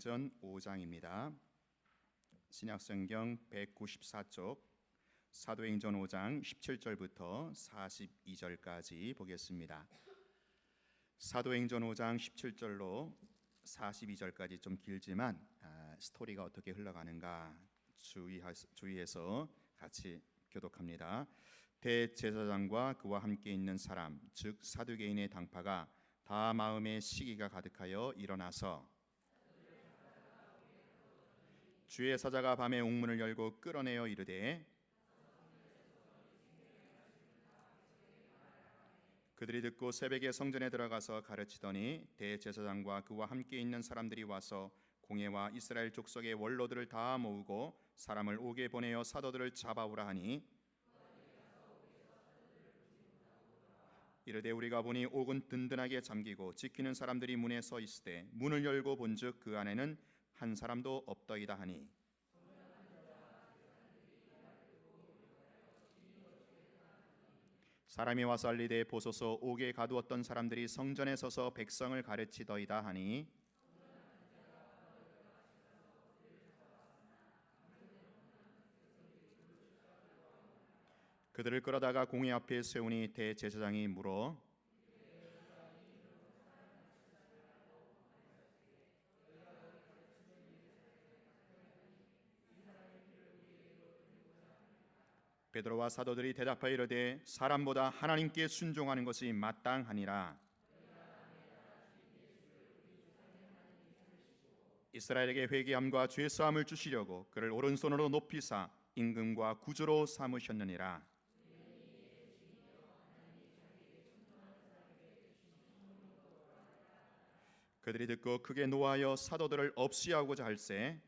사도행전 5장입니다. 신약성경 194쪽 사도행전 5장 17절부터 42절까지 보겠습니다. 사도행전 5장 17절로 42절까지 좀 길지만 스토리가 어떻게 흘러가는가 주의해서 같이 교독합니다. 대제사장과 그와 함께 있는 사람 즉 사두개인의 당파가 다 마음에 시기가 가득하여 일어나서 주의 사자가 밤에 옥문을 열고 끌어내어 이르되 그들이 듣고 새벽에 성전에 들어가서 가르치더니 대제사장과 그와 함께 있는 사람들이 와서 공회와 이스라엘 족속의 원로들을 다 모으고 사람을 옥에 보내어 사도들을 잡아오라 하니 이르되 우리가 보니 옥은 든든하게 잠기고 지키는 사람들이 문에 서 있으되 문을 열고 본즉 그 안에는 한 사람도 없더이다 하니 사람이 와서 알리되 보소서 옥에 가두었던 사람들이 성전에 서서 백성을 가르치더이다 하니 그들을 끌어다가 공회 앞에 세우니 대제사장이 물어 베드로와 사도들이 대답하여 이르되 사람보다 하나님께 순종하는 것이 마땅하니라. 이스라엘에게 회개함과 죄사함을 주시려고 그를 오른손으로 높이사 임금과 구주로 삼으셨느니라. 그들이 듣고 크게 노하여 사도들을 없이하고자 할세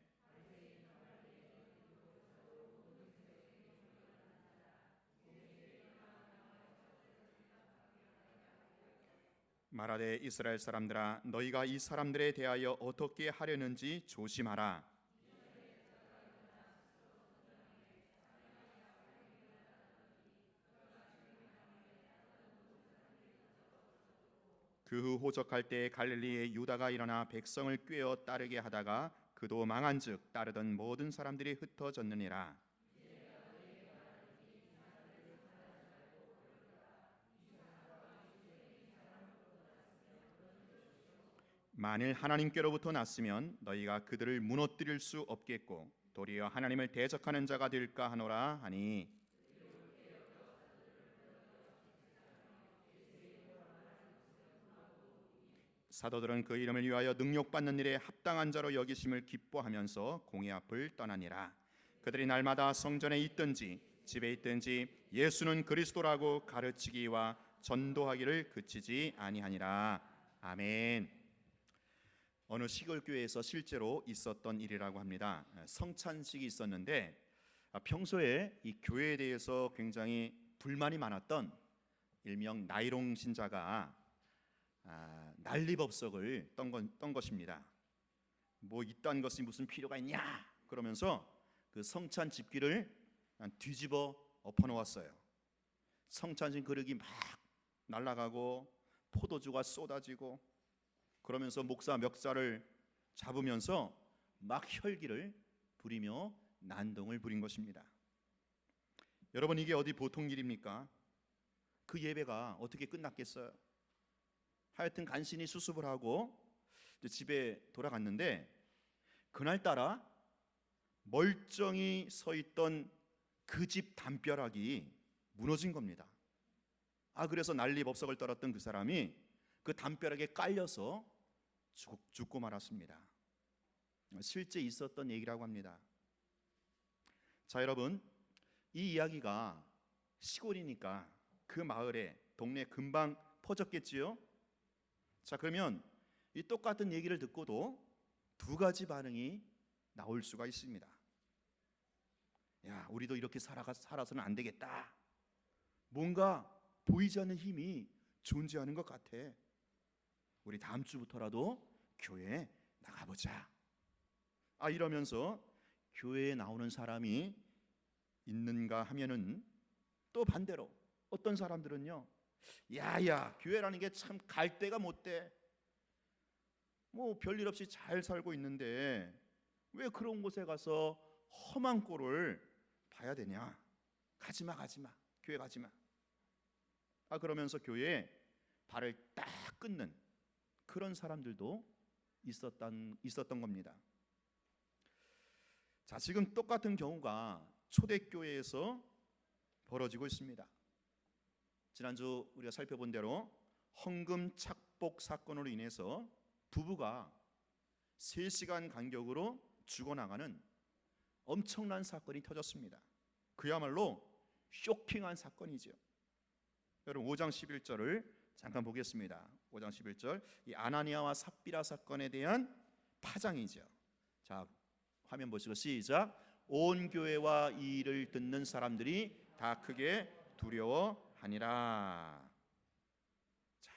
말하되 이스라엘 사람들아 너희가 이 사람들에 대하여 어떻게 하려는지 조심하라. 그 후 호적할 때 갈릴리에 유다가 일어나 백성을 꾀어 따르게 하다가 그도 망한즉 따르던 모든 사람들이 흩어졌느니라. 만일 하나님께로부터 났으면 너희가 그들을 무너뜨릴 수 없겠고 도리어 하나님을 대적하는 자가 될까 하노라 하니 사도들은 그 이름을 위하여 능력받는 일에 합당한 자로 여기심을 기뻐하면서 공회 앞을 떠나니라. 그들이 날마다 성전에 있든지 집에 있든지 예수는 그리스도라고 가르치기와 전도하기를 그치지 아니하니라. 아멘. 어느 시골 교회에서 실제로 있었던 일이라고 합니다. 성찬식이 있었는데 평소에 이 교회에 대해서 굉장히 불만이 많았던 일명 나이롱 신자가 난리법석을 떤 것입니다. 뭐 이딴 것이 무슨 필요가 있냐 그러면서 그 성찬 집기를 뒤집어 엎어놓았어요. 성찬식 그릇이 막 날아가고 포도주가 쏟아지고 그러면서 목사 멱살을 잡으면서 막 혈기를 부리며 난동을 부린 것입니다. 여러분 이게 어디 보통 일입니까? 그 예배가 어떻게 끝났겠어요? 하여튼 간신히 수습을 하고 집에 돌아갔는데 그날따라 멀쩡히 서 있던 그 집 담벼락이 무너진 겁니다. 그래서 난리법석을 떨었던 그 사람이 그 담벼락에 깔려서 죽고 말았습니다. 실제 있었던 얘기라고 합니다. 자 여러분 이 이야기가 시골이니까 그 마을에 동네 금방 퍼졌겠지요. 자 그러면 이 똑같은 얘기를 듣고도 두 가지 반응이 나올 수가 있습니다. 야 우리도 이렇게 살아서는 안 되겠다. 뭔가 보이지 않는 힘이 존재하는 것 같아. 우리 다음 주부터라도 교회에 나가보자. 이러면서 교회에 나오는 사람이 있는가 하면은 또 반대로 어떤 사람들은요 야야 교회라는 게 참 갈 데가 못 돼. 뭐 별일 없이 잘 살고 있는데 왜 그런 곳에 가서 험한 꼴을 봐야 되냐? 가지마, 교회 가지마. 그러면서 교회에 발을 딱 끊는 그런 사람들도 있었던 겁니다. 자, 지금 똑같은 경우가 초대교회에서 벌어지고 있습니다. 지난주 우리가 살펴본 대로 헌금 착복 사건으로 인해서 부부가 3시간 간격으로 죽어나가는 엄청난 사건이 터졌습니다. 그야말로 쇼킹한 사건이죠. 여러분 5장 11절을 잠깐 보겠습니다. 5장 11절, 이 아나니아와 삽비라 사건에 대한 파장이죠. 자, 화면 보시고 시작. 온 교회와 이 일을 듣는 사람들이 다 크게 두려워하니라. 자,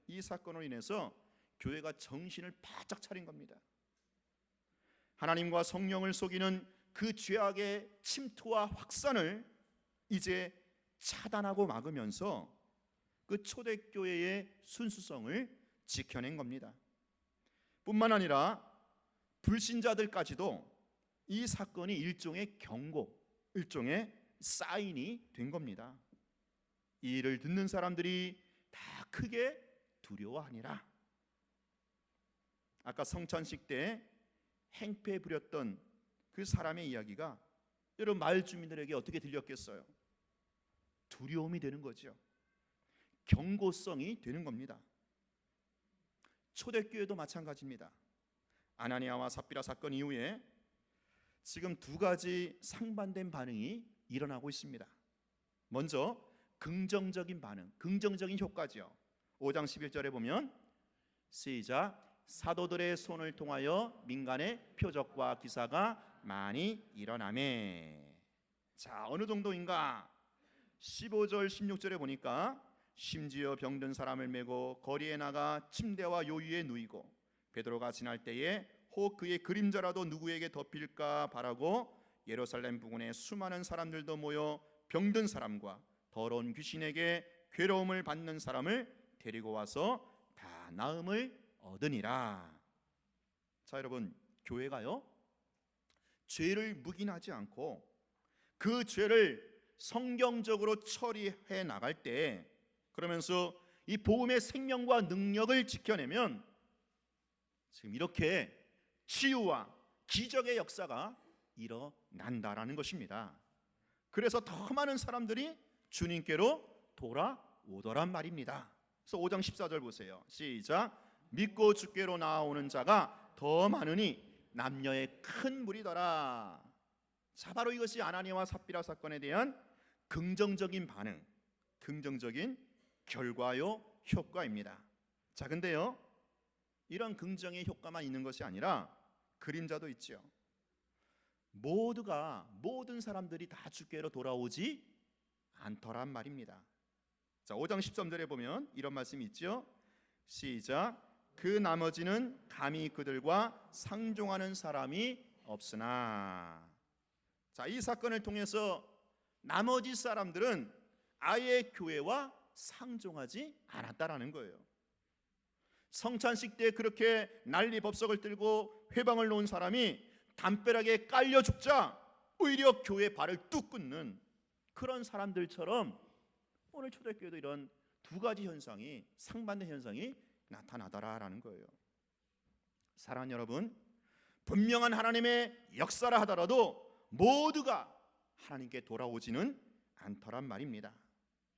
이 사건으로 인해서 교회가 정신을 바짝 차린 겁니다. 하나님과 성령을 속이는 그 죄악의 침투와 확산을 이제 차단하고 막으면서 그 초대교회의 순수성을 지켜낸 겁니다. 뿐만 아니라 불신자들까지도 이 사건이 일종의 경고, 일종의 사인이 된 겁니다. 이 일을 듣는 사람들이 다 크게 두려워하니라. 아까 성찬식 때 행패 부렸던 그 사람의 이야기가 여러분 마을 주민들에게 어떻게 들렸겠어요? 두려움이 되는 거죠. 경고성이 되는 겁니다. 초대교회도 마찬가지입니다. 아나니아와 삽비라 사건 이후에 지금 2가지 상반된 반응이 일어나고 있습니다. 먼저 긍정적인 반응, 긍정적인 효과죠. 5장 11절에 보면 시작. 사도들의 손을 통하여 민간의 표적과 기사가 많이 일어나매. 자, 어느 정도인가? 15절 16절에 보니까 심지어 병든 사람을 메고 거리에 나가 침대와 요위에 누이고 베드로가 지날 때에 혹 그의 그림자라도 누구에게 덮일까 바라고 예루살렘 부근에 수많은 사람들도 모여 병든 사람과 더러운 귀신에게 괴로움을 받는 사람을 데리고 와서 다 나음을 얻으니라. 자, 여러분, 교회가요 죄를 묵인하지 않고 그 죄를 성경적으로 처리해 나갈 때, 그러면서 이 복음의 생명과 능력을 지켜내면 지금 이렇게 치유와 기적의 역사가 일어난다라는 것입니다. 그래서 더 많은 사람들이 주님께로 돌아오더란 말입니다. 그래서 5장 14절 보세요. 시작. 믿고 주께로 나아오는 자가 더 많으니 남녀의 큰 무리더라. 자, 바로 이것이 아나니아와 삽비라 사건에 대한 긍정적인 반응, 긍정적인 결과요 효과입니다. 자, 근데요 이런 긍정의 효과만 있는 것이 아니라 그림자도 있죠. 모든 사람들이 다 주께로 돌아오지 않더란 말입니다. 자, 5장 13절에 보면 이런 말씀이 있죠. 시작. 그 나머지는 감히 그들과 상종하는 사람이 없으나. 자, 이 사건을 통해서 나머지 사람들은 아예 교회와 상종하지 않았다라는 거예요. 성찬식 때 그렇게 난리 법석을 들고 회방을 놓은 사람이 담벼락에 깔려 죽자 오히려 교회 발을 뚝 끊는 그런 사람들처럼 오늘 초대교회도 이런 2가지 현상이, 상반된 현상이 나타나더라라는 거예요. 사랑하는 여러분, 분명한 하나님의 역사라 하더라도 모두가 하나님께 돌아오지는 않더란 말입니다.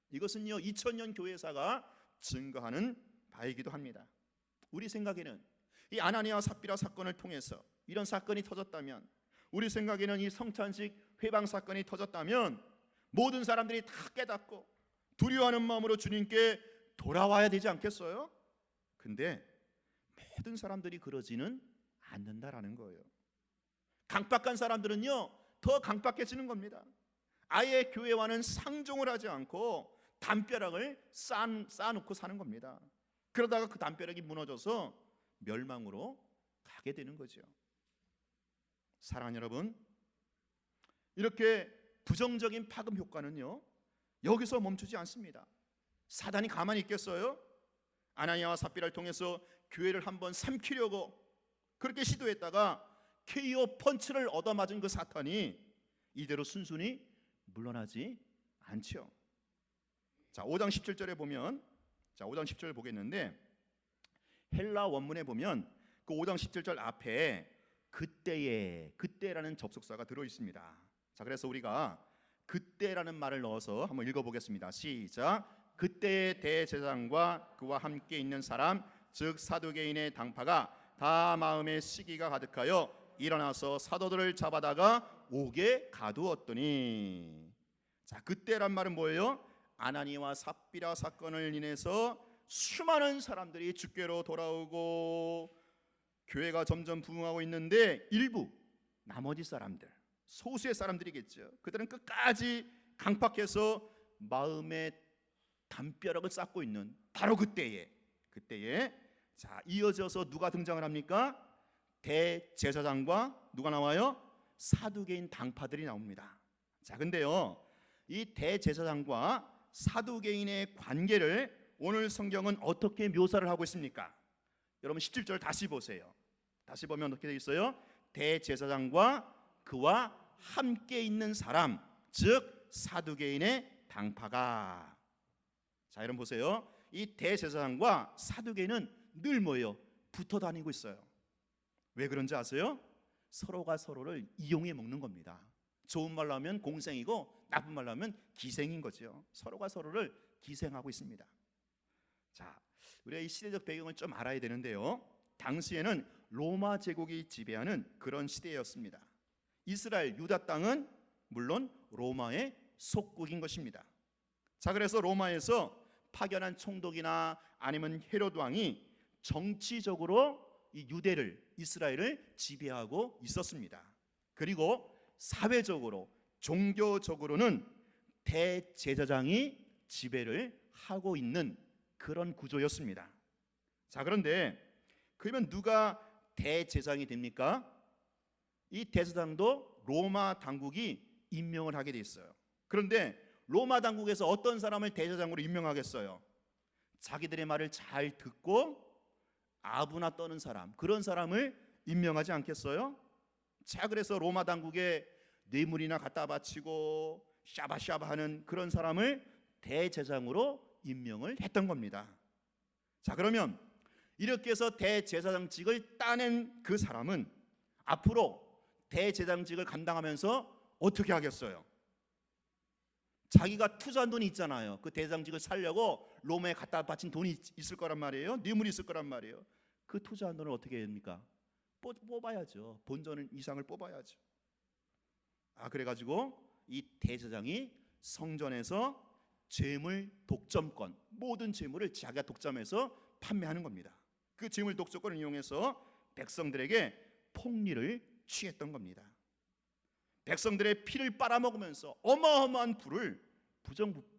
이것은요 2000년 교회사가 증거하는 바이기도 합니다. 우리 생각에는 이 아나니아와 삽비라 사건을 통해서 이런 사건이 터졌다면, 우리 생각에는 이 성찬식 회방 사건이 터졌다면 모든 사람들이 다 깨닫고 두려워하는 마음으로 주님께 돌아와야 되지 않겠어요? 근데 모든 사람들이 그러지는 않는다라는 거예요. 강박한 사람들은요 더 강박해지는 겁니다. 아예 교회와는 상종을 하지 않고 담벼락을 쌓아놓고 사는 겁니다. 그러다가 그 담벼락이 무너져서 멸망으로 가게 되는 거죠. 사랑하는 여러분, 이렇게 부정적인 파급 효과는요 여기서 멈추지 않습니다. 사단이 가만히 있겠어요? 아나니아와 삽비라를 통해서 교회를 한번 삼키려고 그렇게 시도했다가 KO 펀치를 얻어맞은 그 사탄이 이대로 순순히 물러나지 않죠. 자, 5장 17절에 보면, 자, 5장 10절을 보겠는데, 헬라 원문에 보면 그 5장 17절 앞에 그때라는 접속사가 들어 있습니다. 자, 그래서 우리가 그때라는 말을 넣어서 한번 읽어보겠습니다. 시작. 그때의 대제사장과 그와 함께 있는 사람, 즉 사두개인의 당파가 다 마음에 시기가 가득하여 일어나서 사도들을 잡아다가 옥에 가두었더니. 자, 그때란 말은 뭐예요? 아나니아와 삽비라 사건을 인해서 수많은 사람들이 주께로 돌아오고 교회가 점점 부흥하고 있는데, 일부 나머지 사람들, 소수의 사람들이겠죠. 그들은 끝까지 강팍해서 마음의 담벼락을 쌓고 있는 바로 그때에 자, 이어져서 누가 등장을 합니까? 대제사장과 누가 나와요? 사두개인 당파들이 나옵니다. 자, 근데요, 이 대제사장과 사두개인의 관계를 오늘 성경은 어떻게 묘사를 하고 있습니까? 여러분 17절 다시 보세요. 다시 보면 어떻게 되어 있어요? 대제사장과 그와 함께 있는 사람, 즉 사두개인의 당파가. 자, 여러분 보세요. 이 대제사장과 사두개인은 늘 뭐예요? 붙어 다니고 있어요. 왜 그런지 아세요? 서로가 서로를 이용해 먹는 겁니다. 좋은 말로 하면 공생이고 나쁜 말로 하면 기생인 거죠. 서로가 서로를 기생하고 있습니다. 자, 우리가 이 시대적 배경을 좀 알아야 되는데요, 당시에는 로마 제국이 지배하는 그런 시대였습니다. 이스라엘 유다 땅은 물론 로마의 속국인 것입니다. 자, 그래서 로마에서 파견한 총독이나 아니면 헤롯 왕이 정치적으로 이 유대를, 이스라엘을 지배하고 있었습니다. 그리고 사회적으로, 종교적으로는 대제사장이 지배를 하고 있는 그런 구조였습니다. 자, 그런데 그러면 누가 대제사장이 됩니까? 이 대제사장도 로마 당국이 임명을 하게 돼 있어요. 그런데 로마 당국에서 어떤 사람을 대제사장으로 임명하겠어요? 자기들의 말을 잘 듣고 아부나 떠는 사람, 그런 사람을 임명하지 않겠어요? 자, 그래서 로마 당국에 뇌물이나 갖다 바치고 샤바샤바 하는 그런 사람을 대제사장으로 임명을 했던 겁니다. 자, 그러면 이렇게 해서 대제사장직을 따낸 그 사람은 앞으로 대제사장직을 감당하면서 어떻게 하겠어요? 자기가 투자한 돈이 있잖아요. 그 대제사장직을 살려고 로마에 갖다 바친 돈이 있을 거란 말이에요. 뇌물이 있을 거란 말이에요. 그 투자한 돈을 어떻게 해야 됩니까? 뽑아야죠. 본전 이상을 뽑아야죠. 아, 그래가지고 이 대제사장이 성전에서 재물 독점권, 모든 재물을 자기가 독점해서 판매하는 겁니다. 그 재물 독점권을 이용해서 백성들에게 폭리를 취했던 겁니다. 백성들의 피를 빨아먹으면서 어마어마한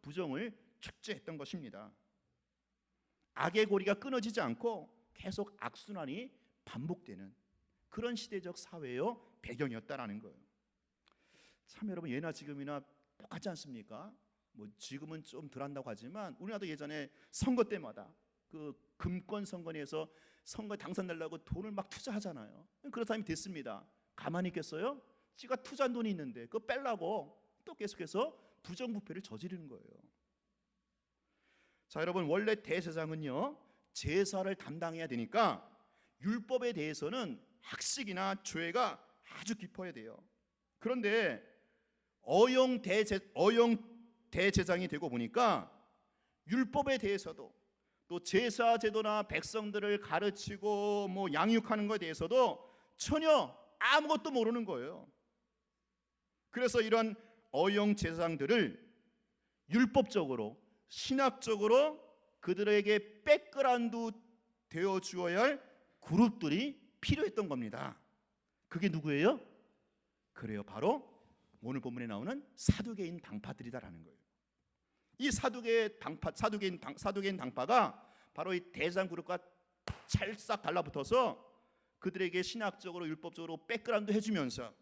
부정을 축제했던 것입니다. 악의 고리가 끊어지지 않고 계속 악순환이 반복되는 그런 시대적 사회의 배경이었다라는 거예요. 참, 여러분, 예나 지금이나 똑같지 않습니까? 뭐 지금은 좀 덜 한다고 하지만 우리나라도 예전에 선거 때마다 그 금권 선거에서 선거 당선되려고 돈을 막 투자하잖아요. 그렇다면 됐습니다. 가만히 있겠어요? 지가 투자한 돈이 있는데 그거 빼려고 또 계속해서 부정부패를 저지르는 거예요. 자, 여러분, 원래 대제사장은요 제사를 담당해야 되니까 율법에 대해서는 학식이나 죄가 아주 깊어야 돼요. 그런데 어용 대제사장이 되고 보니까 율법에 대해서도 또 제사 제도나 백성들을 가르치고 뭐 양육하는 것에 대해서도 전혀 아무것도 모르는 거예요. 그래서 이런 어용 제사장들을 율법적으로, 신학적으로 그들에게 백그라운드 되어 주어야 할 그룹들이 필요했던 겁니다. 그게 누구예요? 그래요, 바로 오늘 본문에 나오는 사두개인 당파들이다라는 거예요. 이 사두개인 당파가 바로 이 대제사장 그룹과 찰싹 달라붙어서 그들에게 신학적으로, 율법적으로 백그라운드 해주면서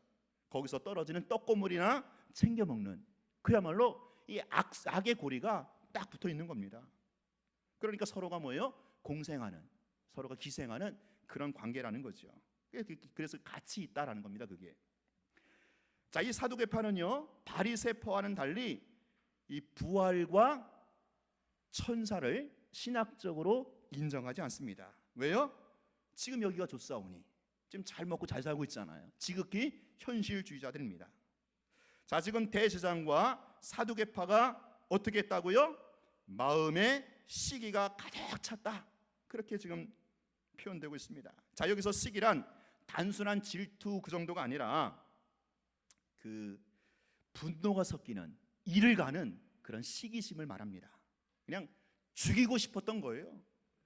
거기서 떨어지는 떡고물이나 챙겨 먹는, 그야말로 이 악의 고리가 딱 붙어 있는 겁니다. 그러니까 서로가 뭐예요? 공생하는, 서로가 기생하는 그런 관계라는 거죠. 그래서 같이 있다라는 겁니다. 그게. 자, 이 사두개파는요, 바리새파와는 달리 이 부활과 천사를 신학적으로 인정하지 않습니다. 왜요? 지금 여기가 좋사오니, 지금 잘 먹고 잘 살고 있잖아요. 지극히 현실주의자들입니다. 자, 지금 대제사장과 사두개파가 어떻게 했다고요? 마음의 시기가 가득 찼다, 그렇게 지금 표현되고 있습니다. 자, 여기서 시기란 단순한 질투 그 정도가 아니라 그 분노가 섞이는 이를 가는 그런 시기심을 말합니다. 그냥 죽이고 싶었던 거예요.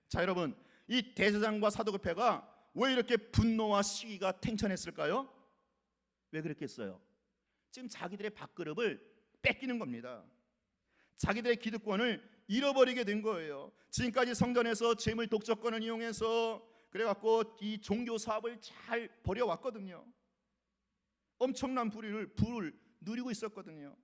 자, 여러분, 이 대제사장과 사두개파가 왜 이렇게 분노와 시기가 탱천했을까요? 왜 그랬겠어요? 지금 자기들의 밥그릇을 뺏기는 겁니다. 자기들의 기득권을 잃어버리게 된 거예요. 지금까지 성전에서 재물 독점권을 이용해서 그래갖고 이 종교 사업을 잘 벌여왔거든요. 엄청난 부를 누리고 있었거든요.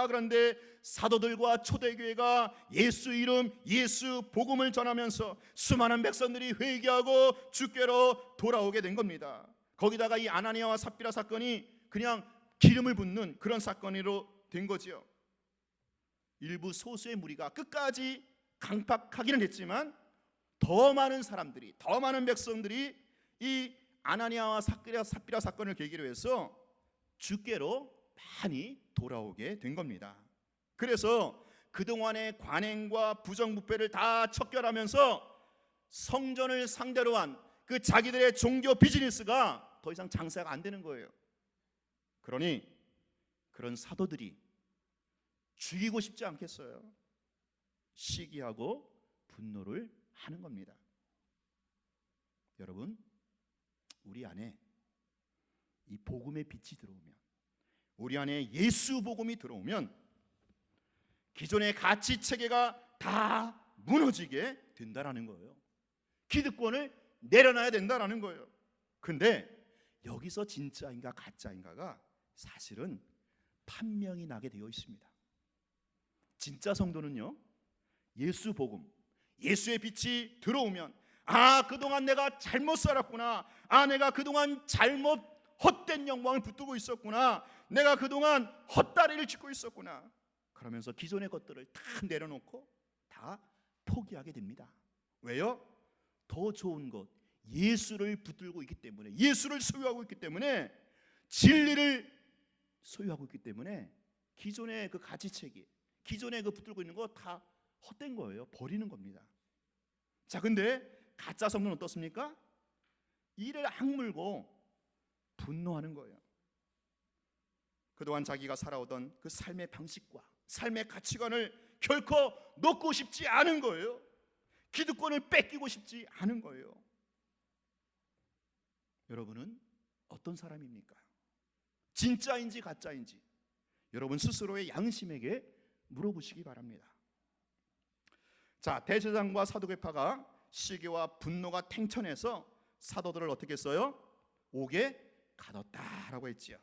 그런데 사도들과 초대교회가 예수 이름, 예수 복음을 전하면서 수많은 백성들이 회개하고 주께로 돌아오게 된 겁니다. 거기다가 이 아나니아와 삽비라 사건이 그냥 기름을 붓는 그런 사건으로 된 거죠. 일부 소수의 무리가 끝까지 강팍하기는 했지만 더 많은 사람들이, 더 많은 백성들이 이 아나니아와 삽비라 사건을 계기로 해서 주께로 많이 돌아오게 된 겁니다. 그래서 그동안의 관행과 부정부패를 다 척결하면서 성전을 상대로 한 그 자기들의 종교 비즈니스가 더 이상 장사가 안 되는 거예요. 그러니 그런 사도들이 죽이고 싶지 않겠어요? 시기하고 분노를 하는 겁니다. 여러분, 우리 안에 이 복음의 빛이 들어오면, 우리 안에 예수 복음이 들어오면 기존의 가치 체계가 다 무너지게 된다라는 거예요. 기득권을 내려놔야 된다라는 거예요. 근데 여기서 진짜인가 가짜인가가 사실은 판명이 나게 되어 있습니다. 진짜 성도는요, 예수 복음, 예수의 빛이 들어오면, 그동안 내가 잘못 살았구나, 내가 그동안 잘못 헛된 영광을 붙들고 있었구나, 내가 그동안 헛다리를 짚고 있었구나, 그러면서 기존의 것들을 다 내려놓고 다 포기하게 됩니다. 왜요? 더 좋은 것, 예수를 붙들고 있기 때문에, 예수를 소유하고 있기 때문에, 진리를 소유하고 있기 때문에 기존의 그 가치체계, 기존에 그 붙들고 있는 거 다 헛된 거예요. 버리는 겁니다. 자, 근데 가짜 성도는 어떻습니까? 이를 악물고 분노하는 거예요. 그동안 자기가 살아오던 그 삶의 방식과 삶의 가치관을 결코 놓고 싶지 않은 거예요. 기득권을 뺏기고 싶지 않은 거예요. 여러분은 어떤 사람입니까? 진짜인지 가짜인지 여러분 스스로의 양심에게 물어보시기 바랍니다. 자, 대제사장과 사두개파가 시기와 분노가 탱천해서 사도들을 어떻게 했어요? 옥에 가뒀다라고 했지요.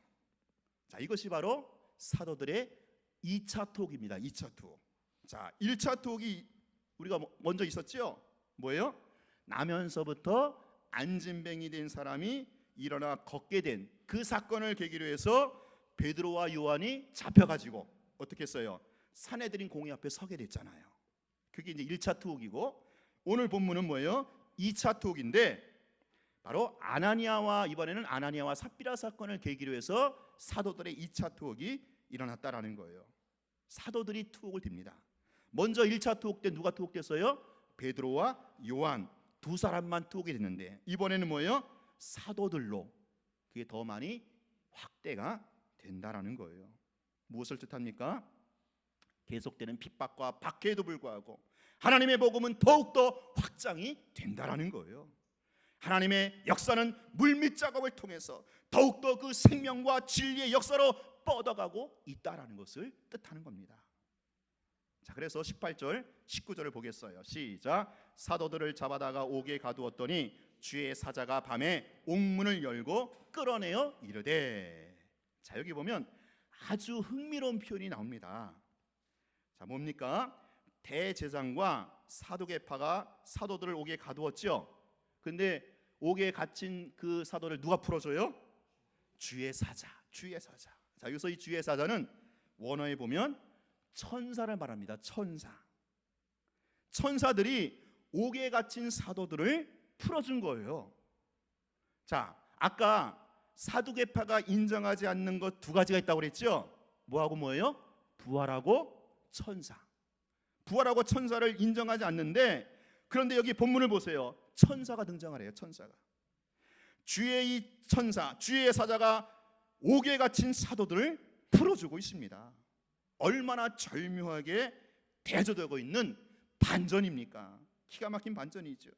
자, 이것이 바로 사도들의 2차 투옥입니다. 2차 투옥. 자, 1차 투옥이 우리가 먼저 있었죠. 뭐예요? 나면서부터 안진뱅이 된 사람이 일어나 걷게 된 그 사건을 계기로 해서 베드로와 요한이 잡혀가지고 어떻게 했어요? 산헤드린 공회 앞에 서게 됐잖아요. 그게 이제 1차 투옥이고, 오늘 본문은 뭐예요? 2차 투옥인데, 바로 이번에는 아나니아와 삽비라 사건을 계기로 해서 사도들의 2차 투옥이 일어났다라는 거예요. 사도들이 투옥을 듭니다. 먼저 1차 투옥 때 누가 투옥됐어요? 베드로와 요한 두 사람만 투옥이 됐는데, 이번에는 뭐예요? 사도들로 그게 더 많이 확대가 된다라는 거예요. 무엇을 뜻합니까? 계속되는 핍박과 박해에도 불구하고 하나님의 복음은 더욱더 확장이 된다라는 거예요. 하나님의 역사는 물밑 작업을 통해서 더욱더 그 생명과 진리의 역사로 뻗어가고 있다라는 것을 뜻하는 겁니다. 자, 그래서 18절, 19절을 보겠어요. 시작. 사도들을 잡아다가 옥에 가두었더니 주의 사자가 밤에 옥문을 열고 끌어내어 이르되. 자, 여기 보면 아주 흥미로운 표현이 나옵니다. 자, 뭡니까? 대제사장과 사두개파가 사도들을 옥에 가두었죠. 근데 옥에 갇힌 그 사도를 누가 풀어줘요? 주의 사자. 자, 여기서 이 주의 사자는 원어에 보면 천사를 말합니다. 천사들이 옥에 갇힌 사도들을 풀어준 거예요. 자, 아까 사두개파가 인정하지 않는 것 두 가지가 있다고 그랬죠. 뭐하고 뭐예요? 부활하고 천사. 부활하고 천사를 인정하지 않는데, 그런데 여기 본문을 보세요. 천사가 등장을 해요. 천사가. 주의 이 천사, 주의 사자가 옥에 갇힌 사도들을 풀어주고 있습니다. 얼마나 절묘하게 대조되고 있는 반전입니까? 기가 막힌 반전이죠.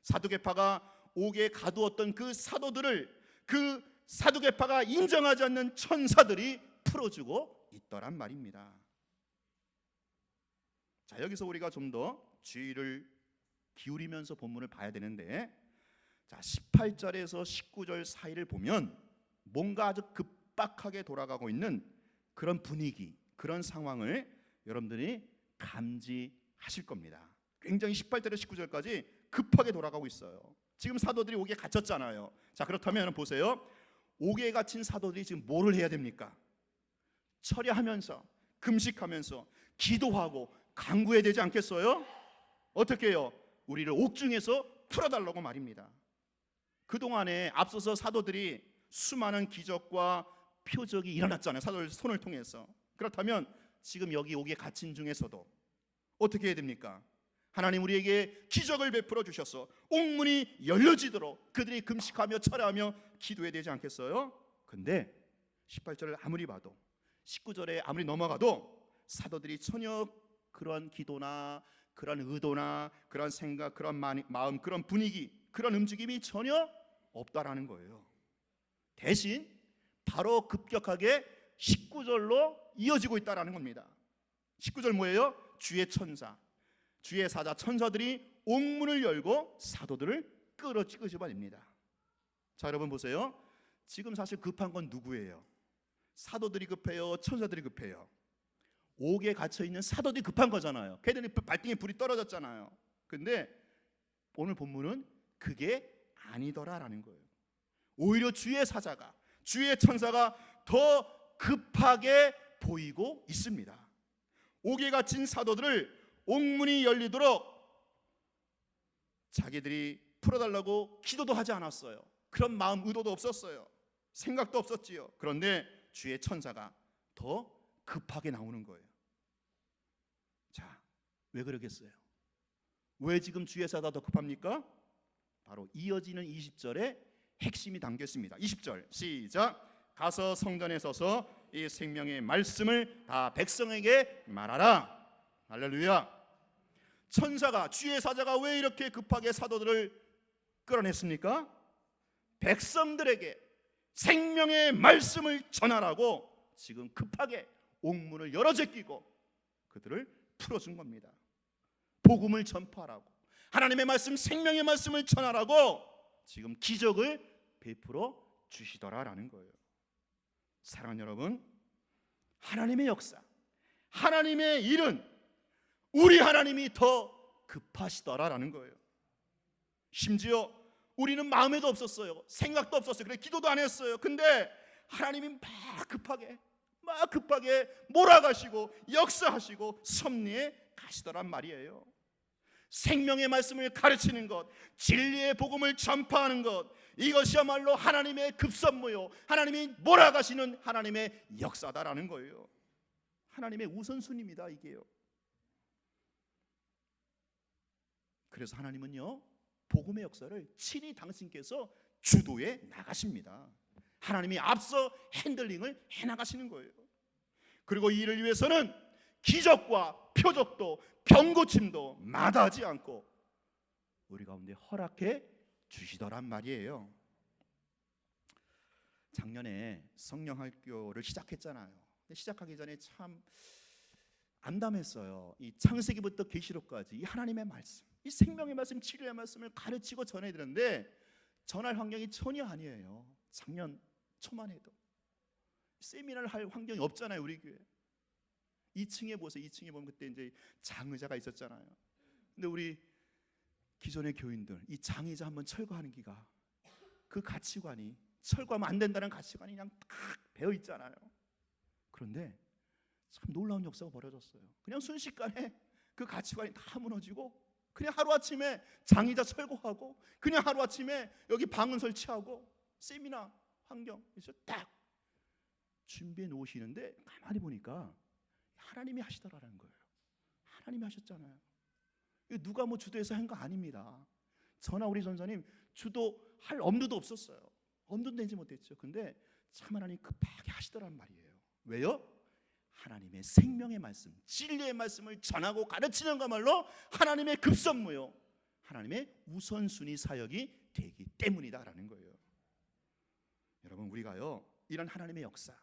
사두개파가 옥에 가두었던 그 사도들을 그 사두개파가 인정하지 않는 천사들이 풀어주고 있더란 말입니다. 자, 여기서 우리가 좀 더 주의를 기울이면서 본문을 봐야 되는데, 자, 18절에서 19절 사이를 보면 뭔가 아주 급박하게 돌아가고 있는 그런 분위기, 그런 상황을 여러분들이 감지하실 겁니다. 굉장히 18절에서 19절까지 급하게 돌아가고 있어요. 지금 사도들이 옥에 갇혔잖아요. 자, 그렇다면 보세요. 옥에 갇힌 사도들이 지금 뭐를 해야 됩니까? 철야하면서, 금식하면서, 기도하고 간구해야 되지 않겠어요? 어떻게 해요? 우리를 옥중에서 풀어달라고 말입니다. 그동안에 앞서서 사도들이 수많은 기적과 표적이 일어났잖아요. 사도들 손을 통해서. 그렇다면 지금 여기 옥에 갇힌 중에서도 어떻게 해야 됩니까? 하나님 우리에게 기적을 베풀어 주셔서 옥문이 열려지도록 그들이 금식하며 철야하며 기도해야 되지 않겠어요? 근데 18절을 아무리 봐도, 19절에 아무리 넘어가도 사도들이 전혀 그런 기도나 그런 의도나 그런 생각, 그런 마음, 그런 분위기, 그런 움직임이 전혀 없다라는 거예요. 대신 바로 급격하게 19절로 이어지고 있다라는 겁니다. 19절 뭐예요? 주의 천사, 주의 사자, 천사들이 옥문을 열고 사도들을 끄집어냅니다. 자, 여러분 보세요. 지금 사실 급한 건 누구예요? 사도들이 급해요? 천사들이 급해요? 옥에 갇혀있는 사도들이 급한 거잖아요. 걔들이 발등에 불이 떨어졌잖아요. 근데 오늘 본문은 그게 아니더라라는 거예요. 오히려 주의 사자가, 주의 천사가 더 급하게 보이고 있습니다. 옥에 갇힌 사도들을 옥문이 열리도록 자기들이 풀어달라고 기도도 하지 않았어요. 그런 마음, 의도도 없었어요. 생각도 없었지요. 그런데 주의 천사가 더 급하게 나오는 거예요. 자, 왜 그러겠어요? 왜 지금 주의 사자가 더 급합니까? 바로 이어지는 20절에 핵심이 담겨 있습니다. 20절 시작. 가서 성전에 서서 이 생명의 말씀을 다 백성에게 말하라. 할렐루야. 천사가, 주의 사자가 왜 이렇게 급하게 사도들을 끌어냈습니까? 백성들에게 생명의 말씀을 전하라고 지금 급하게 옥문을 열어 제끼고 그들을 풀어준 겁니다. 복음을 전파하라고, 하나님의 말씀, 생명의 말씀을 전하라고 지금 기적을 베풀어 주시더라라는 거예요. 사랑하는 여러분, 하나님의 역사, 하나님의 일은 우리 하나님이 더 급하시더라라는 거예요. 심지어 우리는 마음에도 없었어요. 생각도 없었어요. 그래 기도도 안 했어요. 근데 하나님이 막 급하게 몰아가시고 역사하시고 섭리해 가시더란 말이에요. 생명의 말씀을 가르치는 것, 진리의 복음을 전파하는 것, 이것이야말로 하나님의 급선무요, 하나님이 몰아가시는 하나님의 역사다라는 거예요. 하나님의 우선순위입니다, 이게요. 그래서 하나님은요, 복음의 역사를 친히 당신께서 주도해 나가십니다. 하나님이 앞서 핸들링을 해나가시는 거예요. 그리고 이 일을 위해서는 기적과 표적도 병고침도 마다하지 않고 우리 가운데 허락해 주시더란 말이에요. 작년에 성령학교를 시작했잖아요. 근데 시작하기 전에 참 암담했어요. 이 창세기부터 계시록까지 이 하나님의 말씀, 이 생명의 말씀, 치료의 말씀을 가르치고 전해야 되는데 전할 환경이 전혀 아니에요. 작년 초만 해도 세미나를 할 환경이 없잖아요, 우리 교회. 2층에 보세요. 2층에 보면 그때 이제 장의자가 있었잖아요. 근데 우리 기존의 교인들 이 장의자 한번 철거하는 기가 그 가치관이 철거하면 안 된다는 가치관이 그냥 딱 배어 있잖아요. 그런데 참 놀라운 역사가 벌어졌어요. 그냥 순식간에 그 가치관이 다 무너지고 그냥 하루아침에 장의자 철거하고 그냥 하루아침에 여기 방은 설치하고 세미나 환경 그래서 딱 준비해 놓으시는데 가만히 보니까 하나님이 하시더라는 거예요. 하나님이 하셨잖아요. 이거 누가 뭐 주도해서 한 거 아닙니다. 저나 우리 전사님 주도할 엄두도 없었어요. 엄두도 내지 못했죠. 근데 참 하나님 급하게 하시더란 말이에요. 왜요? 하나님의 생명의 말씀, 진리의 말씀을 전하고 가르치는 것말로 하나님의 급선무요, 하나님의 우선순위 사역이 되기 때문이다라는 거예요. 여러분, 우리가요 이런 하나님의 역사,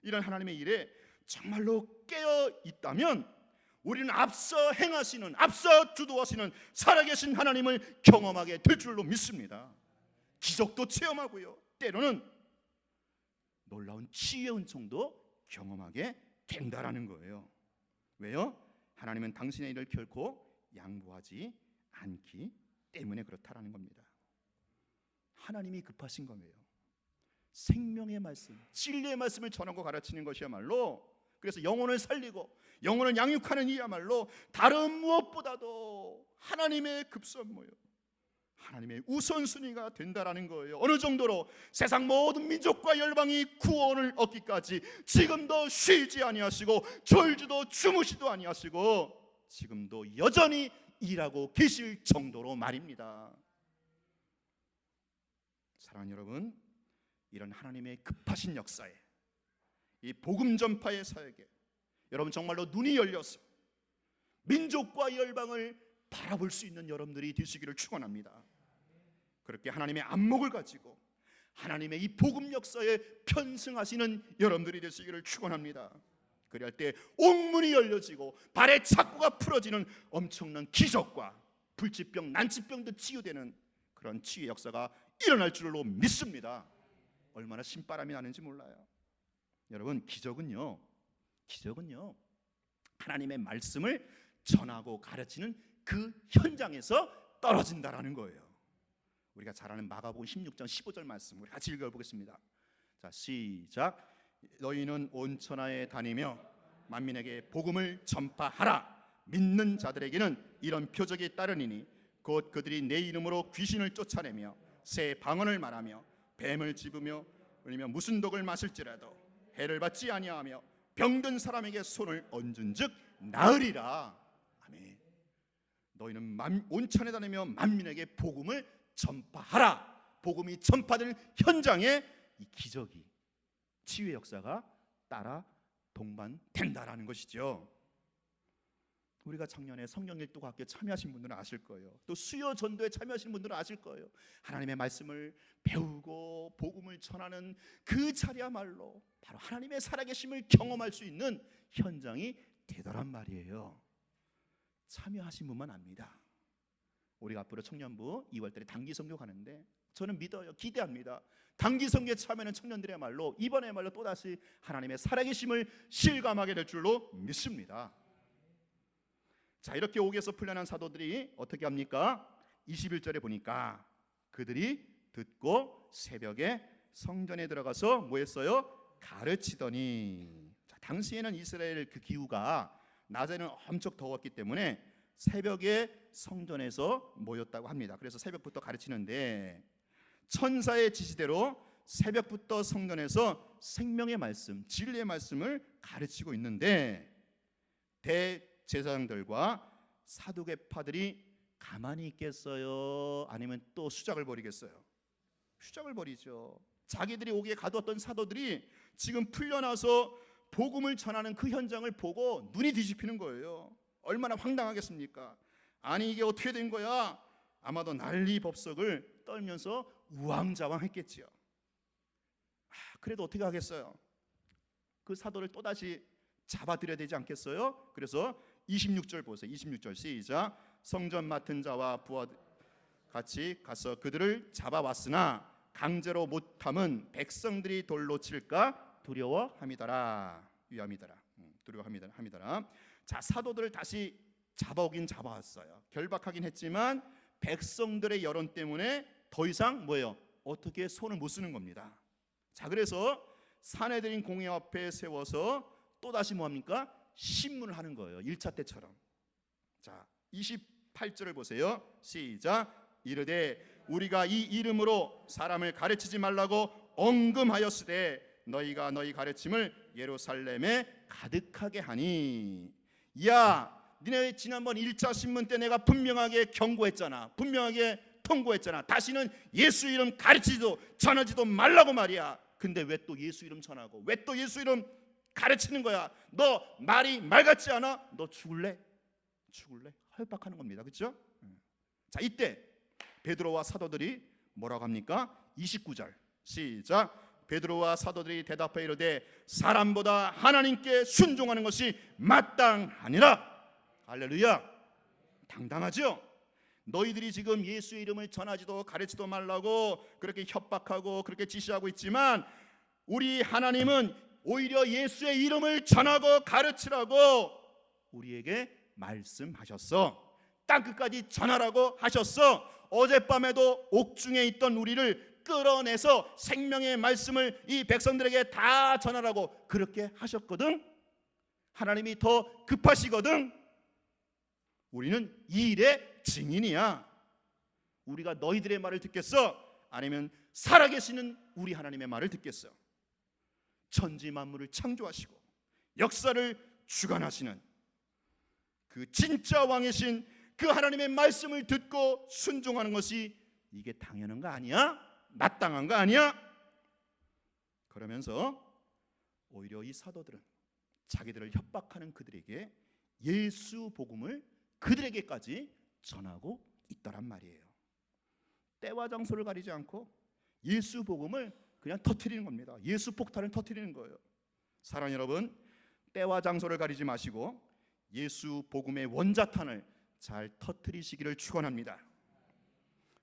이런 하나님의 일에 정말로 깨어 있다면 우리는 앞서 행하시는, 앞서 주도하시는 살아계신 하나님을 경험하게 될 줄로 믿습니다. 기적도 체험하고요, 때로는 놀라운 치유의 은총도 경험하게 된다라는 거예요. 왜요? 하나님은 당신의 일을 결코 양보하지 않기 때문에 그렇다라는 겁니다. 하나님이 급하신 거예요. 생명의 말씀, 진리의 말씀을 전하고 가르치는 것이야말로, 그래서 영혼을 살리고 영혼을 양육하는 이야말로 다른 무엇보다도 하나님의 급선무요, 하나님의 우선순위가 된다라는 거예요. 어느 정도로 세상 모든 민족과 열방이 구원을 얻기까지 지금도 쉬지 아니하시고 졸지도 주무시도 아니하시고 지금도 여전히 일하고 계실 정도로 말입니다. 사랑하는 여러분, 이런 하나님의 급하신 역사에, 이 복음 전파의 사역에 여러분 정말로 눈이 열려서 민족과 열방을 바라볼 수 있는 여러분들이 되시기를 축원합니다. 그렇게 하나님의 안목을 가지고 하나님의 이 복음 역사에 편승하시는 여러분들이 되시기를 축원합니다. 그럴 때 옥문이 열려지고 발의 착고가 풀어지는 엄청난 기적과 불치병, 난치병도 치유되는 그런 치유의 역사가 일어날 줄로 믿습니다. 얼마나 신바람이 나는지 몰라요. 여러분, 기적은요 하나님의 말씀을 전하고 가르치는 그 현장에서 떨어진다라는 거예요. 우리가 잘 아는 마가복음 16장 15절 말씀 우리 같이 읽어보겠습니다. 자, 시작. 너희는 온 천하에 다니며 만민에게 복음을 전파하라. 믿는 자들에게는 이런 표적이 따르니니 곧 그들이 내 이름으로 귀신을 쫓아내며 새 방언을 말하며 뱀을 집으며 울리며 무슨 독을 마실지라도 해를 받지 아니하며 병든 사람에게 손을 얹은즉 나으리라. 아멘. 너희는 온 천에 다니며 만민에게 복음을 전파하라. 복음이 전파되는 현장에 이 기적이, 치유의 역사가 따라 동반된다라는 것이죠. 우리가 작년에 성령일도 학교에 참여하신 분들은 아실 거예요. 또 수요 전도에 참여하신 분들은 아실 거예요. 하나님의 말씀을 배우고 복음을 전하는 그 자리야말로 바로 하나님의 살아계심을 경험할 수 있는 현장이 되더란 말이에요. 참여하신 분만 압니다. 우리가 앞으로 청년부 2월달에 단기 선교 가는데 저는 믿어요. 기대합니다. 단기 선교에 참여하는 청년들이야말로 이번에야말로 또다시 하나님의 살아계심을 실감하게 될 줄로 믿습니다. 자, 이렇게 옥에서 풀려난 사도들이 어떻게 합니까? 21절에 보니까 그들이 듣고 새벽에 성전에 들어가서 뭐 했어요? 가르치더니. 자, 당시에는 이스라엘 그 기후가 낮에는 엄청 더웠기 때문에 새벽에 성전에서 모였다고 합니다. 그래서 새벽부터 가르치는데 천사의 지시대로 새벽부터 성전에서 생명의 말씀, 진리의 말씀을 가르치고 있는데 대제사장들과 사두개파들이 가만히 있겠어요? 아니면 또 수작을 벌이겠어요? 수작을 벌이죠. 자기들이 오기에 가두었던 사도들이 지금 풀려나서 복음을 전하는 그 현장을 보고 눈이 뒤집히는 거예요. 얼마나 황당하겠습니까? 아니 이게 어떻게 된 거야? 아마도 난리 법석을 떨면서 우왕좌왕했겠지요. 그래도 어떻게 하겠어요? 그 사도를 또다시 잡아들여야 되지 않겠어요? 그래서 26절 보세요. 26절 시작. 성전 맡은 자와 부하 같이 가서 그들을 잡아왔으나 강제로 못함은 백성들이 돌로 칠까 두려워함이더라. 위함이더라. 붙들려 합니다. 자, 사도들을 다시 잡아오긴 잡아왔어요. 결박하긴 했지만 백성들의 여론 때문에 더 이상 뭐예요? 어떻게 손을 못 쓰는 겁니다. 자, 그래서 산헤드린 공회 앞에 세워서 또다시 뭐합니까? 신문을 하는 거예요. 1차 때처럼. 자, 28절을 보세요. 시작. 이르되 우리가 이 이름으로 사람을 가르치지 말라고 엉금하였으되 너희가 너희 가르침을 예루살렘에 가득하게 하니. 야, 니네 지난번 1차 신문 때 내가 분명하게 경고했잖아. 분명하게 통고했잖아. 다시는 예수 이름 가르치지도 전하지도 말라고 말이야. 근데 왜 또 예수 이름 전하고 왜 또 예수 이름 가르치는 거야? 너 말이 말 같지 않아? 너 죽을래? 협박하는 겁니다. 그렇죠? 자, 이때 베드로와 사도들이 뭐라고 합니까? 29절 시작. 베드로와 사도들이 대답하여 이르되 사람보다 하나님께 순종하는 것이 마땅하니라. 할렐루야. 당당하죠? 너희들이 지금 예수의 이름을 전하지도 가르치도 말라고 그렇게 협박하고 그렇게 지시하고 있지만 우리 하나님은 오히려 예수의 이름을 전하고 가르치라고 우리에게 말씀하셨어. 땅끝까지 전하라고 하셨어. 어젯밤에도 옥중에 있던 우리를 끌어내서 생명의 말씀을 이 백성들에게 다 전하라고 그렇게 하셨거든. 하나님이 더 급하시거든. 우리는 이 일의 증인이야. 우리가 너희들의 말을 듣겠어? 아니면 살아계시는 우리 하나님의 말을 듣겠어? 천지 만물을 창조하시고 역사를 주관하시는 그 진짜 왕이신 그 하나님의 말씀을 듣고 순종하는 것이 이게 당연한 거 아니야? 마땅한 거 아니야? 그러면서 오히려 이 사도들은 자기들을 협박하는 그들에게 예수 복음을 그들에게까지 전하고 있다란 말이에요. 때와 장소를 가리지 않고 예수 복음을 그냥 터뜨리는 겁니다. 예수 폭탄을 터뜨리는 거예요. 사랑하는 여러분, 때와 장소를 가리지 마시고 예수 복음의 원자탄을 잘 터뜨리시기를 축원합니다.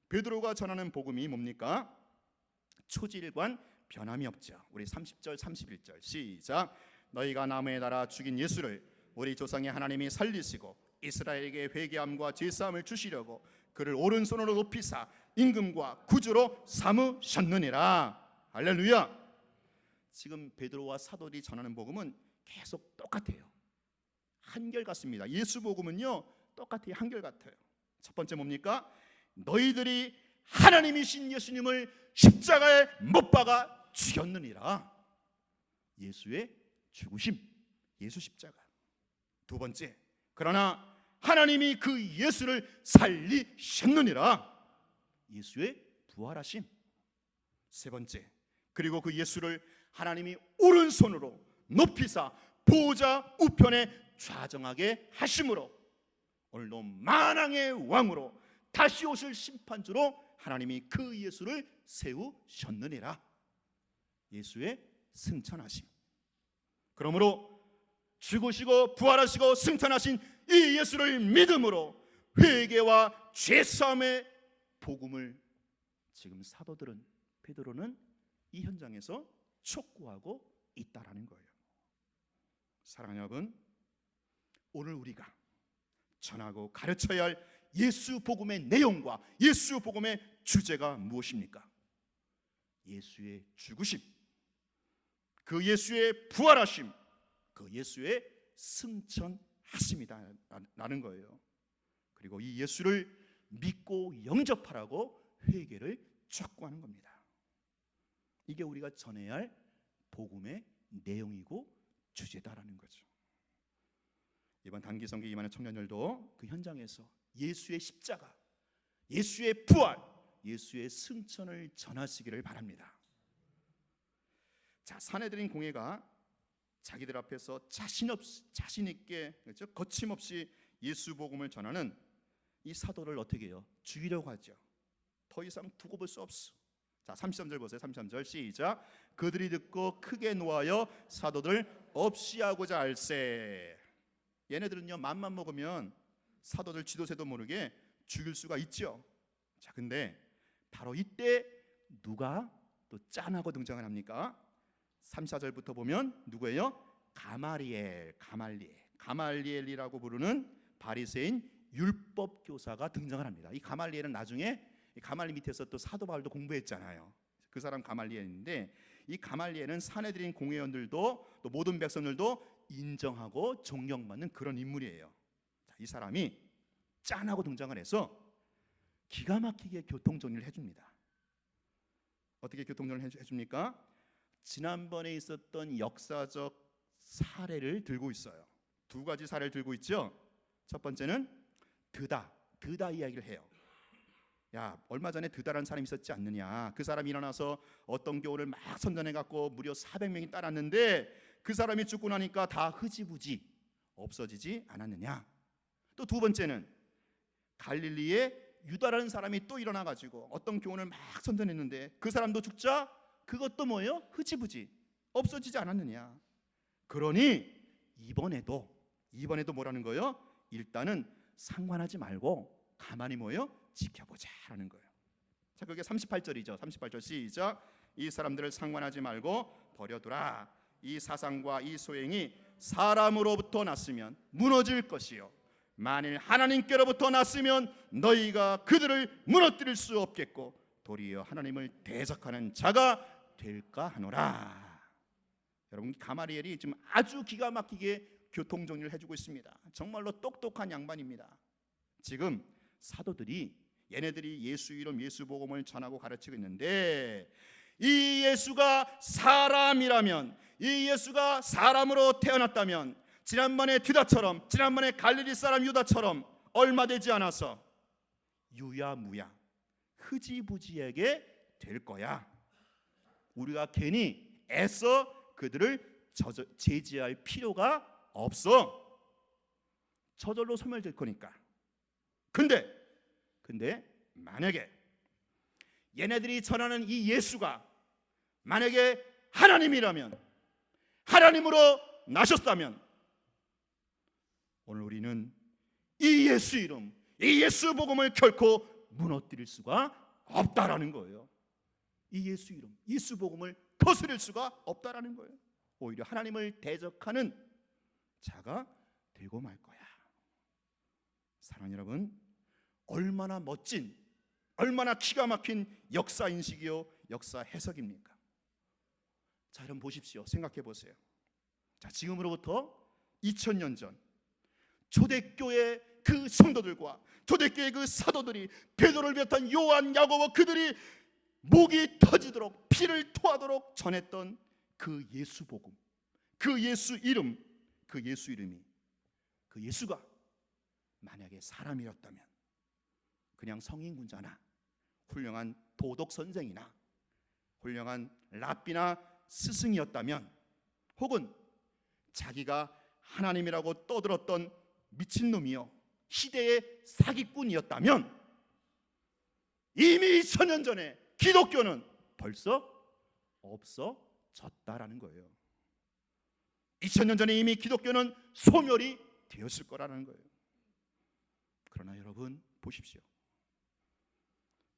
베드로가 전하는 복음이 뭡니까? 초질관 변함이 없죠. 우리 30절 31절 시작. 너희가 나무에 달아 죽인 예수를 우리 조상의 하나님이 살리시고 이스라엘에게 회개함과 죄사함을 주시려고 그를 오른손으로 높이사 임금과 구주로 삼으셨느니라. 할렐루야. 지금 베드로와 사도들이 전하는 복음은 계속 똑같아요. 한결같습니다. 예수 복음은요 똑같아요. 한결같아요. 첫 번째 뭡니까? 너희들이 하나님이신 예수님을 십자가에 못 박아 죽였느니라. 예수의 죽으심, 예수 십자가. 두 번째, 그러나 하나님이 그 예수를 살리셨느니라. 예수의 부활하심. 세 번째, 그리고 그 예수를 하나님이 오른손으로 높이사 보좌 우편에 좌정하게 하심으로 오늘도 만왕의 왕으로 다시 오실 심판주로 하나님이 그 예수를 세우셨느니라. 예수의 승천하심. 그러므로 죽으시고 부활하시고 승천하신 이 예수를 믿음으로 회개와 죄사함의 복음을 지금 사도들은, 베드로는 이 현장에서 촉구하고 있다라는 거예요. 사랑하는 여러분, 오늘 우리가 전하고 가르쳐야 할 예수 복음의 내용과 예수 복음의 주제가 무엇입니까? 예수의 죽으심, 그 예수의 부활하심, 그 예수의 승천하심이다라는 거예요. 그리고 이 예수를 믿고 영접하라고 회개를 촉구하는 겁니다. 이게 우리가 전해야 할 복음의 내용이고 주제다라는 거죠. 이번 단기 성기 임하는 청년들도 그 현장에서 예수의 십자가, 예수의 부활, 예수의 승천을 전하시기를 바랍니다. 자, 산헤드린 공회가 자기들 앞에서 자신 있게, 그렇죠? 거침없이 예수 복음을 전하는 이 사도를 어떻게 해요? 죽이려고 하죠. 더 이상 두고 볼 수 없어. 자, 33절 보세요. 33절 시작. 그들이 듣고 크게 노하여 사도들 없이 하고자 할세. 얘네들은요 맘만 먹으면 사도들 지도새도 모르게 죽일 수가 있죠. 자, 근데 바로 이때 누가 또 짠하고 등장을 합니까? 3, 4절부터 보면 누구예요? 가말리엘이라고 부르는 바리새인 율법 교사가 등장을 합니다. 이 가말리엘은 나중에 가말리 밑에서 또 사도 바울도 공부했잖아요. 그 사람 가말리엘인데, 이 가말리엘은 산헤드린 공회원들도 또 모든 백성들도 인정하고 존경받는 그런 인물이에요. 자, 이 사람이 짠하고 등장을 해서 기가 막히게 교통정리를 해줍니다. 어떻게 교통정리를 해줍니까? 지난번에 있었던 역사적 사례를 들고 있어요. 두 가지 사례를 들고 있죠. 첫 번째는 드다 이야기를 해요. 야, 얼마 전에 드다라는 사람이 있었지 않느냐. 그 사람이 일어나서 어떤 교훈을 막 선전해갖고 무려 400명이 따랐는데 그 사람이 죽고 나니까 다 흐지부지 없어지지 않았느냐. 또 두 번째는 갈릴리에 유다라는 사람이 또 일어나가지고 어떤 교훈을 막 선전했는데 그 사람도 죽자 그것도 뭐예요? 흐지부지 없어지지 않았느냐. 그러니 이번에도 뭐라는 거예요? 일단은 상관하지 말고 가만히 뭐예요? 지켜보자라는 거예요. 자, 그게 38절이죠. 38절 시작. 이 사람들을 상관하지 말고 버려두라. 이 사상과 이 소행이 사람으로부터 났으면 무너질 것이요, 만일 하나님께로부터 났으면 너희가 그들을 무너뜨릴 수 없겠고 도리어 하나님을 대적하는 자가 될까 하노라. 여러분, 가말리엘이 지금 아주 기가 막히게 교통정리를 해주고 있습니다. 정말로 똑똑한 양반입니다. 지금 사도들이 얘네들이 예수 이름 예수 복음을 전하고 가르치고 있는데, 이 예수가 사람이라면, 이 예수가 사람으로 태어났다면 지난번에 드다처럼, 지난번에 갈릴리 사람 유다처럼 얼마 되지 않아서 유야무야 흐지부지에게 될 거야. 우리가 괜히 애써 그들을 제지할 필요가 없어. 저절로 소멸될 거니까. 근데 만약에 얘네들이 전하는 이 예수가 만약에 하나님이라면, 하나님으로 나셨다면, 오늘 우리는 이 예수 이름, 이 예수 복음을 결코 무너뜨릴 수가 없다라는 거예요. 이 예수 이름, 예수 복음을 거스릴 수가 없다라는 거예요. 오히려 하나님을 대적하는 자가 되고 말 거야. 사랑하는 여러분, 얼마나 멋진, 얼마나 기가 막힌 역사 인식이요 역사 해석입니까? 자, 여러분 보십시오. 생각해 보세요. 자, 지금으로부터 2000년 전 초대교회 그 성도들과 초대교회 그 사도들이, 베드로를 비롯한 요한, 야고보, 그들이 목이 터지도록 피를 토하도록 전했던 그 예수 복음, 그 예수 이름, 그 예수 이름이, 그 예수가 만약에 사람이었다면, 그냥 성인군자나 훌륭한 도덕 선생이나 훌륭한 랍비나 스승이었다면, 혹은 자기가 하나님이라고 떠들었던 미친놈이요 시대의 사기꾼이었다면, 이미 2000년 전에 기독교는 벌써 없어졌다라는 거예요. 2000년 전에 이미 기독교는 소멸이 되었을 거라는 거예요. 그러나 여러분 보십시오.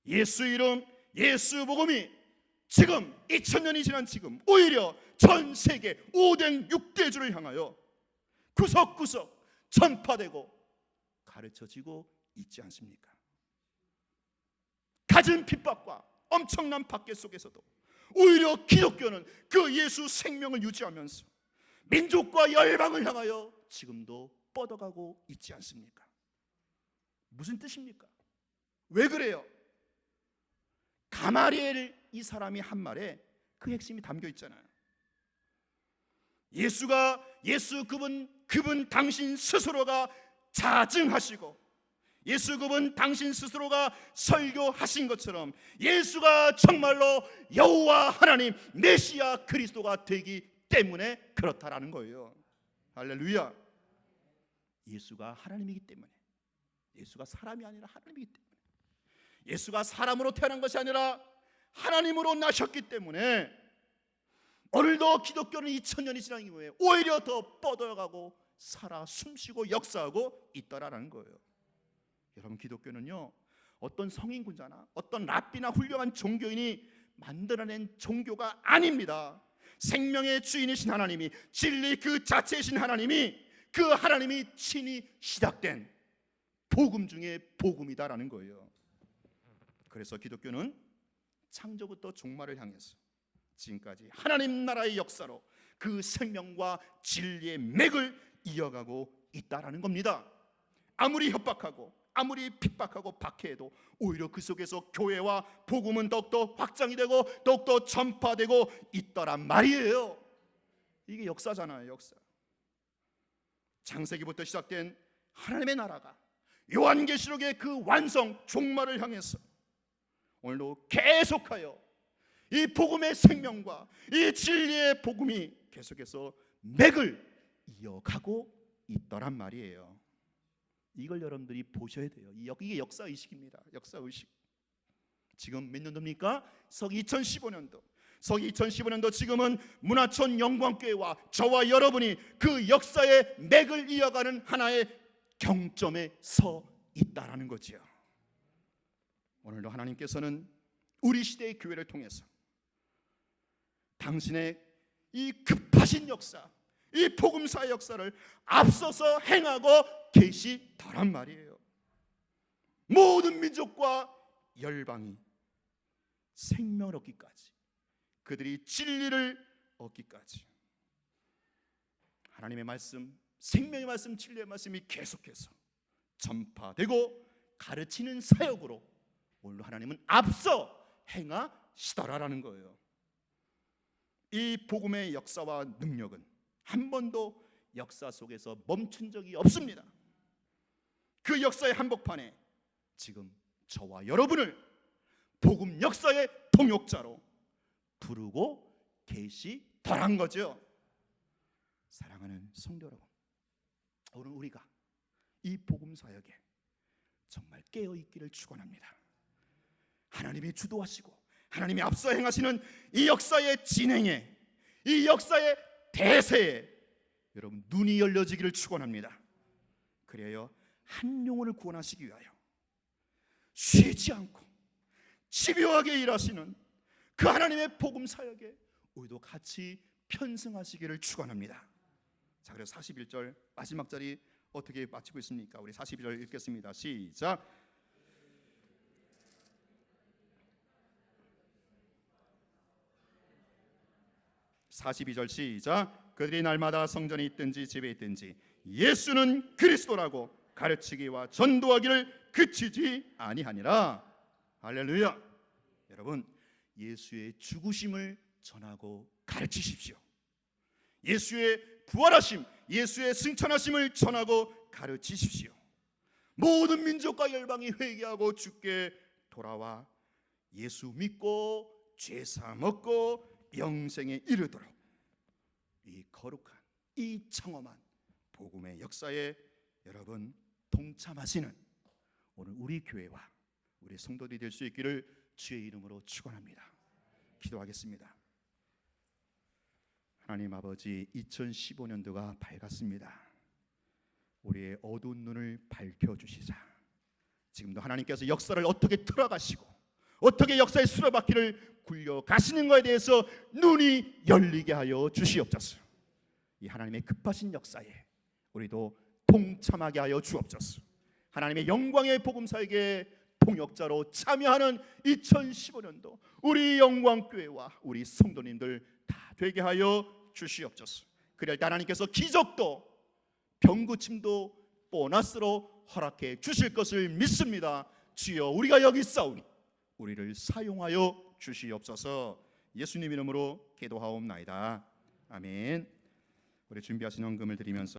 예수 이름, 예수 복음이 지금 2000년이 지난 지금 오히려 전 세계 5대 6대주를 향하여 구석구석 전파되고 가르쳐지고 있지 않습니까? 갖은 핍박과 엄청난 박해 속에서도 오히려 기독교는 그 예수 생명을 유지하면서 민족과 열방을 향하여 지금도 뻗어가고 있지 않습니까? 무슨 뜻입니까? 왜 그래요? 가말리엘 이 사람이 한 말에 그 핵심이 담겨 있잖아요. 예수 그분 당신 스스로가 자증하시고, 예수 그분 당신 스스로가 설교하신 것처럼 예수가 정말로 여호와 하나님 메시아 그리스도가 되기 때문에 그렇다라는 거예요. 할렐루야. 예수가 하나님이기 때문에, 예수가 사람이 아니라 하나님이기 때문에, 예수가 사람으로 태어난 것이 아니라 하나님으로 나셨기 때문에 오늘도 기독교는 2000년이 지난 이후에 오히려 더 뻗어가고 살아 숨쉬고 역사하고 있다라는 거예요. 여러분, 기독교는요 어떤 성인군자나 어떤 랍비나 훌륭한 종교인이 만들어낸 종교가 아닙니다. 생명의 주인이신 하나님이, 진리 그 자체이신 하나님이, 그 하나님이 친히 시작된 복음 중에 복음이다라는 거예요. 그래서 기독교는 창조부터 종말을 향해서 지금까지 하나님 나라의 역사로 그 생명과 진리의 맥을 이어가고 있다라는 겁니다. 아무리 협박하고 아무리 핍박하고 박해해도 오히려 그 속에서 교회와 복음은 더욱더 확장이 되고 더욱더 전파되고 있더란 말이에요. 이게 역사잖아요. 역사. 창세기부터 시작된 하나님의 나라가 요한계시록의 그 완성 종말을 향해서 오늘도 계속하여 이 복음의 생명과 이 진리의 복음이 계속해서 맥을 이어가고 있더란 말이에요. 이걸 여러분들이 보셔야 돼요. 이게 역사의식입니다. 역사의식. 지금 몇 년도입니까? 서기 2015년도. 서기 2015년도 지금은 문화촌 영광교회와 저와 여러분이 그 역사의 맥을 이어가는 하나의 경점에 서 있다라는 거지요. 오늘도 하나님께서는 우리 시대의 교회를 통해서 당신의 이 급하신 역사, 이 복음사의 역사를 앞서서 행하고 계시더란 말이에요. 모든 민족과 열방이 생명을 얻기까지, 그들이 진리를 얻기까지 하나님의 말씀, 생명의 말씀, 진리의 말씀이 계속해서 전파되고 가르치는 사역으로 오늘 하나님은 앞서 행하시더라라는 거예요. 이 복음의 역사와 능력은 한 번도 역사 속에서 멈춘 적이 없습니다. 그 역사의 한복판에 지금 저와 여러분을 복음 역사의 통역자로 부르고 계시더란 거죠. 사랑하는 성도 여러분, 오늘 우리가 이 복음 사역에 정말 깨어 있기를 축원합니다. 하나님이 주도하시고 하나님이 앞서 행하시는 이 역사의 진행에, 이 역사의 대세에 여러분 눈이 열려지기를 축원합니다. 그래야 한 영혼을 구원하시기 위하여 쉬지 않고 집요하게 일하시는 그 하나님의 복음 사역에 우리도 같이 편승하시기를 축원합니다. 자, 그래서 41절 마지막 자리 어떻게 마치고 있습니까? 우리 42절 읽겠습니다. 시작. (42절) 시작. 그들이 날마다 성전에 있든지 집에 있든지 예수는 그리스도라고 가르치기와 전도하기를 그치지 아니하니라. 할렐루야. 여러분, 예수의 죽으심을 전하고 가르치십시오. 예수의 부활하심, 예수의 승천하심을 전하고 가르치십시오. 모든 민족과 열방이 회개하고 주께 돌아와 예수 믿고 죄사함 얻고 영생에 이르도록 이 거룩한, 이 청엄한 복음의 역사에 여러분 동참하시는 오늘 우리 교회와 우리 성도들이 될 수 있기를 주의 이름으로 축원합니다. 기도하겠습니다. 하나님 아버지, 2015년도가 밝았습니다. 우리의 어두운 눈을 밝혀주시자. 지금도 하나님께서 역사를 어떻게 틀어가시고 어떻게 역사의 수레바퀴를 굴려가시는 것에 대해서 눈이 열리게 하여 주시옵소서. 이 하나님의 급하신 역사에 우리도 동참하게 하여 주옵소서. 하나님의 영광의 복음사에게 통역자로 참여하는 2015년도 우리 영광교회와 우리 성도님들 다 되게 하여 주시옵소서. 그럴 때 하나님께서 기적도 병고침도 보너스로 허락해 주실 것을 믿습니다. 주여, 우리가 여기 있사오니 우리를 사용하여 주시옵소서. 예수님 이름으로 기도하옵나이다. 아멘. 우리 준비하신 헌금을 드리면서